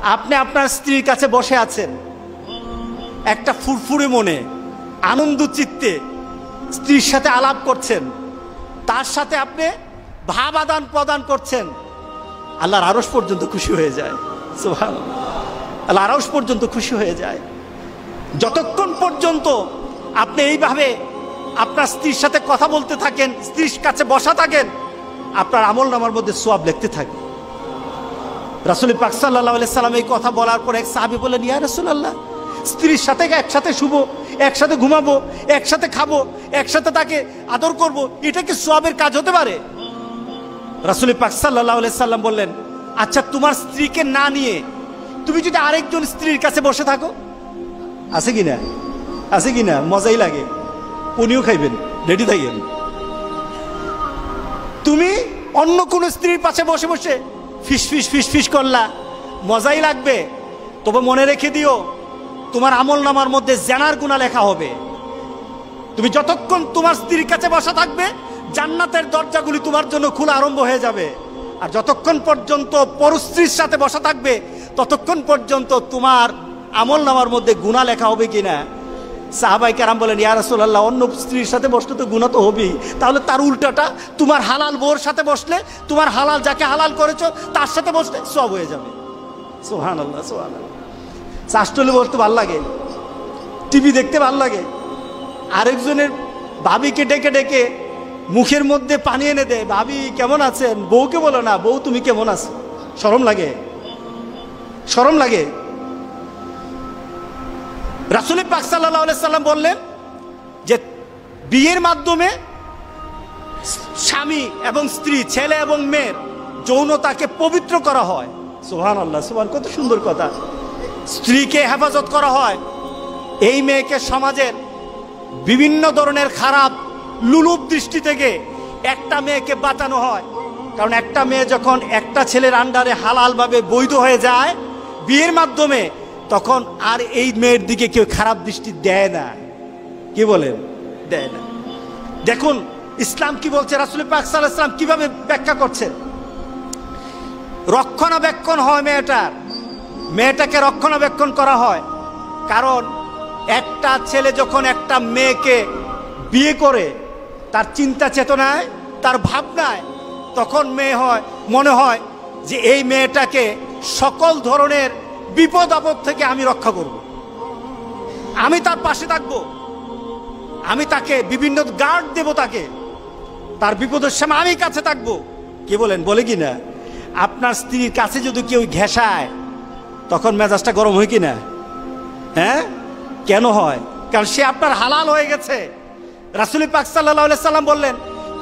আপনি আপনার স্ত্রীর কাছে বসে আছেন, একটা ফুরফুরে মনে আনন্দ চিত্তে স্ত্রীর সাথে আলাপ করছেন, তার সাথে আপনি ভাব আদান প্রদান করছেন, আল্লাহর আরশ পর্যন্ত খুশি হয়ে যায়। সুবহানাল্লাহ, আল্লাহর আরশ পর্যন্ত খুশি হয়ে যায়। যতক্ষণ পর্যন্ত আপনি এইভাবে আপনার স্ত্রীর সাথে কথা বলতে থাকেন, স্ত্রীর কাছে বসা থাকেন, আপনার আমলনামার মধ্যে সওয়াব লিখতে থাকে। রাসূল পাক সাল্লাল্লাহু আলাইহি সাল্লাম এই কথা বলার পর এক সাহাবী বললেন, ইয়া রাসূলুল্লাহ, স্ত্রীর সাথে একসাথে শুবো, একসাথে ঘুমাবো, একসাথে খাবো, একসাথে তাকে আদর করব, এটা কি সওয়াবের কাজ হতে পারে? রাসূল পাক সাল্লাল্লাহু আলাইহি সাল্লাম বললেন, আচ্ছা তোমার স্ত্রীকে না নিয়ে তুমি যদি আরেকজন স্ত্রীর কাছে বসে থাকো, আছে কিনা? আছে কিনা? মজাই লাগে, উনিও খাইবেন, রেডি থাকেন। তুমি অন্য কোন স্ত্রীর পাশে বসে বসে ফিস ফিস ফিস ফিস করলা, মজাই লাগবে, তবে মনে রেখে দিও তোমার আমলনামার মধ্যে জিনার গুনাহ লেখা হবে। তুমি যতক্ষণ তোমার স্ত্রীর কাছে বসা থাকবে, জান্নাতের দরজাগুলি তোমার জন্য খোলা আরম্ভ হয়ে যাবে। আর যতক্ষণ পর্যন্ত পরস্ত্রীর সাথে বসা থাকবে, ততক্ষণ পর্যন্ত তোমার আমলনামার মধ্যে গুনাহ লেখা হবে কিনা। সাহাবায়ে কেরাম বলেন, ইয়া রাসূলুল্লাহ, অন্য স্ত্রীর সাথে বসলে তো গুনাহ তো হবেই, তাহলে তার উল্টাটা তোমার হালাল বউর সাথে বসলে, তোমার হালাল যাকে হালাল করেছো তার সাথে বসলে সওয়াব হয়ে যাবে। সুবহানাল্লাহ, সুবহানাল্লাহ। চাষটলে বসতে ভালো লাগে, টিভি দেখতে ভালো লাগে, আরেকজনের ভাবিকে ডেকে ডেকে মুখের মধ্যে পানি এনে দেয়, ভাবি কেমন আছেন, বউকে বলো না, বউ তুমি কেমন আছো। শরম লাগে, শরম লাগে। রাসূল পাক সাল্লাল্লাহু আলাইহি সাল্লাম বললেন যে বিয়ের মাধ্যমে স্বামী এবং স্ত্রী, ছেলে এবং মেয়ের যৌনতাকে পবিত্র করা হয়। সুবহানাল্লাহ, সুবহান, কত সুন্দর কথা। স্ত্রীকে হেফাজত করা হয়, এই মেয়েকে সমাজের বিভিন্ন ধরনের খারাপ লুলুপ দৃষ্টি থেকে একটা মেয়েকে বাঁচানো হয়। কারণ একটা মেয়ে যখন একটা ছেলের আন্ডারে হালালভাবে বৈধ হয়ে যায় বিয়ের মাধ্যমে, তখন আর এই মেয়ের দিকে কেউ খারাপ দৃষ্টি দেয় না। কি বলেন? দেয় না। দেখুন ইসলাম কি বলছে, রাসূল পাক সাল্লাল্লাহু আলাইহি ওয়াসাল্লাম কিভাবে ব্যাখ্যা করছেন। রক্ষণাবেক্ষণ হয় মেয়েটাকে রক্ষণাবেক্ষণ করা হয়। কারণ একটা ছেলে যখন একটা মেয়েকে বিয়ে করে, তার চিন্তা চেতনায়, তার ভাবনায়, তখন মনে হয় যে এই মেয়েটাকে সকল ধরনের বিপদ আপদ থেকে আমি রক্ষা করব, আমি তার পাশে থাকবো, আমি তাকে বিভিন্ন গার্ড দেব, তাকে তার বিপদের সময় আমি কাছে থাকবো। কি বলেন? বলে কি না? আপনার স্ত্রীর কাছে যদি কেউ ঘেঁষায়, তখন মেজাজটা গরম হয় কিনা? হ্যাঁ, কেন হয়? কারণ সে আপনার হালাল হয়ে গেছে। রাসূল পাক সাল্লাল্লাহু আলাইহি সাল্লাম বললেন,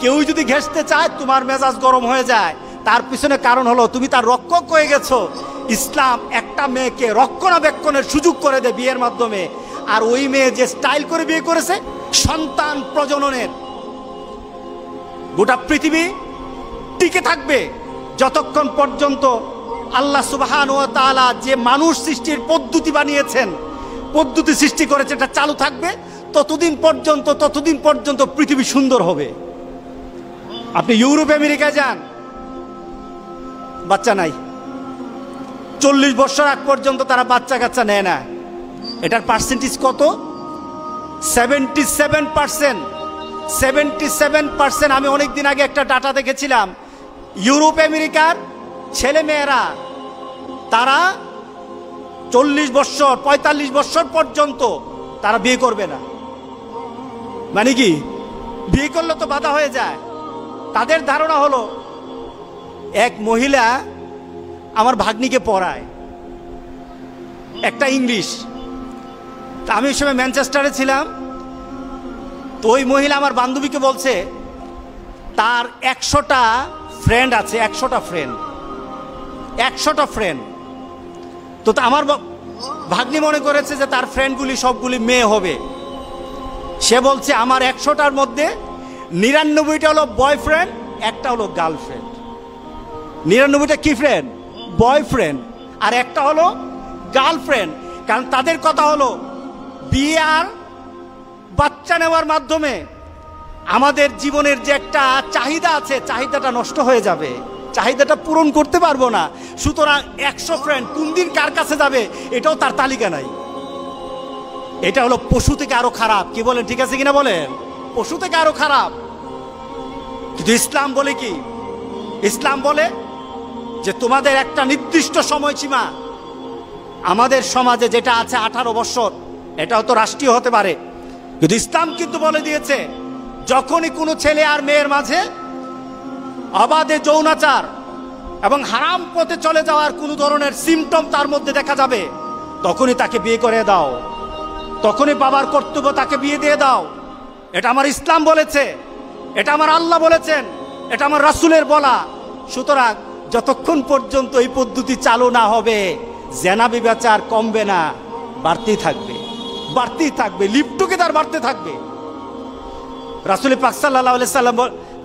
কেউ যদি ঘেঁষতে চায় তোমার মেজাজ গরম হয়ে যায়, তার পিছনে কারণ হলো তুমি তার রক্ষক হয়ে গেছো। ইসলাম একটা মেয়েকে রক্ষণাবেক্ষণের সুযোগ করে দেয় বিয়ের মাধ্যমে। আর ওই মেয়ে যে স্টাইল করে বিয়ে করেছে, সন্তান প্রজননের গোটা পৃথিবী টিকে থাকবে যতক্ষণ পর্যন্ত আল্লাহ সুবহানাহু ওয়া তাআলা যে মানুষ সৃষ্টির পদ্ধতি বানিয়েছেন, পদ্ধতি সৃষ্টি করেছে, এটা চালু থাকবে ততদিন পর্যন্ত পৃথিবী সুন্দর হবে। আপনি ইউরোপ আমেরিকায় যান, বাচ্চা নাই, 40 বছর আগ পর্যন্ত তারা বাচ্চা কাচ্চা নেয় না। এটার পার্সেন্টেজ কত? 77%। 77%। আমি অনেকদিন আগে একটা ডাটা দেখেছিলাম, ইউরোপ আমেরিকার ছেলে মেয়েরা তারা 40 বছর 45 বছর পর্যন্ত তারা বিয়ে করবে না। মানে কি? বিয়ে করলে তো বাধা হয়ে যায়। তাদের ধারণা হলো, এক মহিলা আমার ভাগ্নিকে পড়ায় একটা ইংলিশ। আমি ওই সময় ম্যানচেস্টারে ছিলাম। তো ওই মহিলা আমার বান্ধবীকে বলছে তার 100টা ফ্রেন্ড আছে, 100টা ফ্রেন্ড। তো আমার ভাগ্নি মনে করেছে যে তার ফ্রেন্ডগুলি সবগুলি মেয়ে হবে। সে বলছে আমার 100টার মধ্যে 99টা হলো বয়ফ্রেন্ড, একটা হলো গার্লফ্রেন্ড। 99টা কি ফ্রেন্ড? বয়ফ্রেন্ড। আর একটা হলো গার্লফ্রেন্ড। কারণ তাদের কথা হলো বিয়ে আর বাচ্চা নেওয়ার মাধ্যমে আমাদের জীবনের যে একটা চাহিদা আছে, চাহিদাটা নষ্ট হয়ে যাবে। চাহিদাটা পূরণ করতে পারবো না, সুতরাং 100 ফ্রেন্ড কোন দিন কার কাছে যাবে এটাও তার তালিকা নাই। এটা হলো পশু থেকে আরো খারাপ। কি বলেন, ঠিক আছে কিনা বলেন? পশু থেকে আরো খারাপ। কিন্তু ইসলাম বলে কি? ইসলাম বলে যে তোমাদের একটা নির্দিষ্ট সময়সীমা, আমাদের সমাজে যেটা আছে 18 বছর, এটাও তো রাষ্ট্রীয় হতে পারে, কিন্তু ইসলাম কিন্তু বলে দিয়েছে যখনই কোনো ছেলে আর মেয়ের মাঝে অবাধে যৌনাচার এবং হারাম পথে চলে যাওয়ার কোনো ধরনের সিমটম তার মধ্যে দেখা যাবে, তখনই তাকে বিয়ে করে দাও, তখনই বাবার কর্তব্য তাকে বিয়ে দিয়ে দাও। এটা আমার ইসলাম বলেছে, এটা আমার আল্লাহ বলেছেন, এটা আমার রাসূলের বলা। সুতরাং যতক্ষণ পর্যন্ত এই পদ্ধতি চালু না হবে, জেনা ব্যভিচার কমবে না, বাড়তেই থাকবে, বাড়তেই থাকবে, লিভ টুগেদার বাড়তে থাকবে। রাসূল পাক সাল্লাল্লাহু আলাইহি সাল্লাম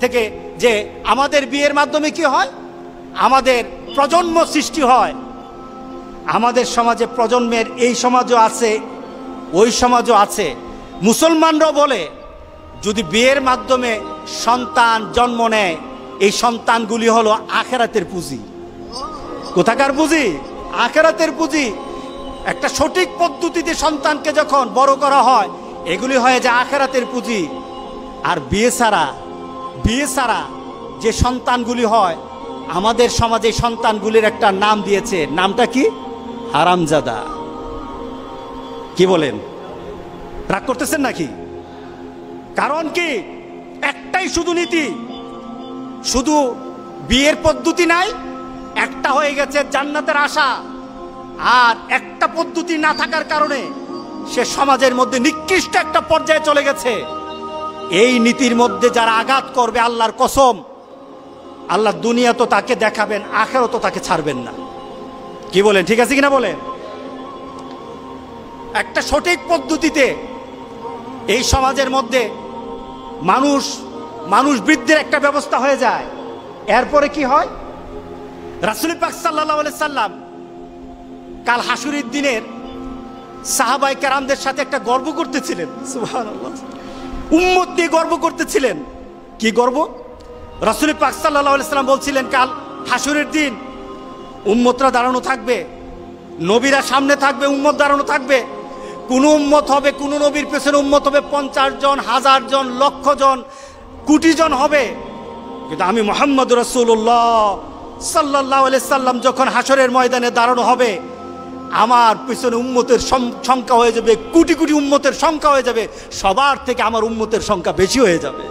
থেকে যে আমাদের বিয়ের মাধ্যমে কি হয়, আমাদের প্রজন্ম সৃষ্টি হয়। আমাদের সমাজে প্রজন্মের এই সমাজও আছে, ওই সমাজও আছে। মুসলমানরাও বলে যদি বিয়ের মাধ্যমে সন্তান জন্ম নেয়, এই সন্তানগুলি হলো আখিরাতের পুঁজি। কোথাকার পুঁজি? আখিরাতের পুঁজি। একটা সঠিক পদ্ধতিতে সন্তানকে যখন বড় করা হয়, এগুলি হয় যে আখিরাতের পুঁজি। আর বিয়ে ছাড়া যে সন্তানগুলি হয়, আমাদের সমাজে সন্তানগুলির একটা নাম দিয়েছে, নামটা কি? হারামজাদা। কি বলেন, রাগ করতেছেন নাকি? কারণ কি? একটাই শুধু নীতি, শুধু বিয়ের পদ্ধতি নাই, একটা হয়ে গেছে জান্নাতের আশা। আর একটা পদ্ধতি না থাকার কারণে সে সমাজের মধ্যে নিকৃষ্ট একটা পর্যায়ে চলে গেছে। এই নীতির মধ্যে যারা আঘাত করবে, আল্লাহর কসম, আল্লাহ দুনিয়া তো তাকে দেখাবেন, আখিরাত তো তাকে ছাড়বেন না। কি বলেন, ঠিক আছে কিনা বলেন? একটা সঠিক পদ্ধতিতে এই সমাজের মধ্যে মানুষ বৃদ্ধির একটা ব্যবস্থা হয়ে যায়। এরপরে কি হয়? রাসূল পাক সাল্লাল্লাহু আলাইহি সাল্লাম কাল হাসুরের দিনের সাহাবায়ে কেরামদের সাথে একটা গর্ব করতেছিলেন। সুবহানাল্লাহ, উম্মত নিয়ে গর্ব করতেছিলেন। কি গর্ব? রাসূল পাক সাল্লাল্লাহু আলাইহি সাল্লাম বলছিলেন কাল হাসুরের দিন উম্মতরা দাঁড়ানো থাকবে, নবীরা সামনে থাকবে, উম্মত দাঁড়ানো থাকবে। কোন উম্মত হবে, কোন নবীর পেছনে উম্মত হবে 50 জন, 1000 জন, লক্ষ জন, কোটি জন হবে। কিন্তু আমি মুহাম্মদ রাসূলুল্লাহ সাল্লাল্লাহু আলাইহি সাল্লাম যখন হাসরের ময়দানে দাঁড়ানো হবে, আমার পিছনে উম্মতের সংখ্যা হয়ে যাবে কোটি কোটি, উম্মতের সংখ্যা হয়ে যাবে সবার থেকে আমার উম্মতের সংখ্যা বেশি হয়ে যাবে।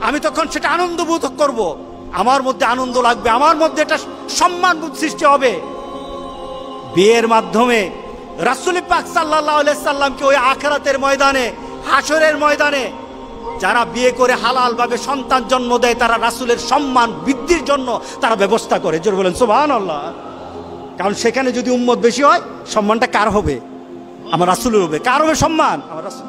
আমি তখন সেটা আনন্দ বোধ করব, আমার মধ্যে আনন্দ লাগবে, আমার মধ্যে একটা সম্মান বোধ সৃষ্টি হবে। বিয়ের মাধ্যমে রাসূল পাক সাল্লাল্লাহু আলাইহি সাল্লামকে ওই আখিরাতের ময়দানে, হাসরের ময়দানে যারা বিয়ে করে হালাল ভাবে সন্তান জন্ম দেয়, তারা রাসূলের সম্মান বৃদ্ধির জন্য তারা ব্যবস্থা করে। জোরে বলেন সুবহানাল্লাহ। কারণ সেখানে যদি উম্মত বেশি হয়, সম্মানটা কার হবে? আমার রাসূলের হবে। কার হবে সম্মান? আমার রাসূল।